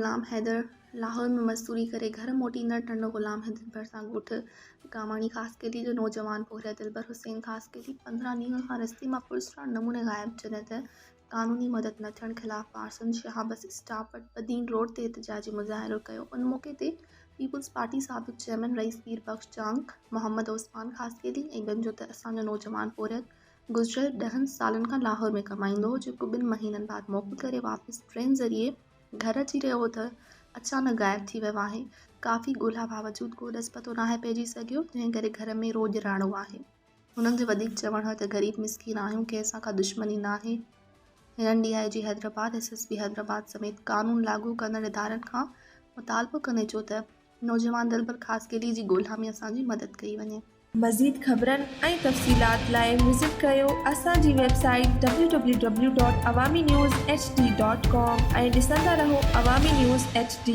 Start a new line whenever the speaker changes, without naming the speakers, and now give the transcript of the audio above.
ग़ुलाम हैदर लाहौर में मज़दूरी करे घर मोटींदड़ टंडो ग़ुलाम हैदर भरिसां ॻोठु कामाणी ख़ासकेली जो नौजवान पोरिया दिलबर हुसैन ख़ासकेली 15 ॾींहं खां रस्ते मां पुरस्कार नमूने ग़ाइब जॾहिं त क़ानूनी मदद न थियण ख़िलाफ़ पार्सन शहाबस स्टाफ वटि बदीन रोड ते एहतिजाजी मुज़ाहिरो कयो। उन मौक़े ते पीपल्स पार्टी साबिक़ चेयरमैन रईस पीर बख्श जांग मोहम्मद ओस्मान ख़ासकेली ऐं ॿियनि जो त असांजो नौजवान पोरियत गुज़िरियल 10 सालनि खां लाहौर में कमाईंदो हो, जेको 2 महीननि बाद मोकल करे वापसि ट्रेन ज़रिए घर अची रहियो हो त अचानक ग़ाइब थी वियो आहे। काफ़ी ॻोल्हा बावजूदि को ॾस पतो नाहे पइजी सघियो, जंहिं करे घर में रोज़ राणो आहे। हुननि जो वधीक चवणु आहे त ग़रीब मिसकीन आहियूं, कंहिंसां का दुश्मनी न आहे। हिननि DIG हैदराबाद SSP हैदराबाद समेत क़ानून लागू कंदड़ इदारनि खां मुतालबो कने जो त नौजवान दिलबर ख़ासकेली जी ॻोल्हा में असांजी मदद कई वञे।
मज़ीद ख़बरनि ऐं तफ़सीलात लाइ विज़िट कयो असांजी वेबसाइट www.awamiNewsHD.com ऐं ॾिसंदा रहो अवामी न्यूज़ HD।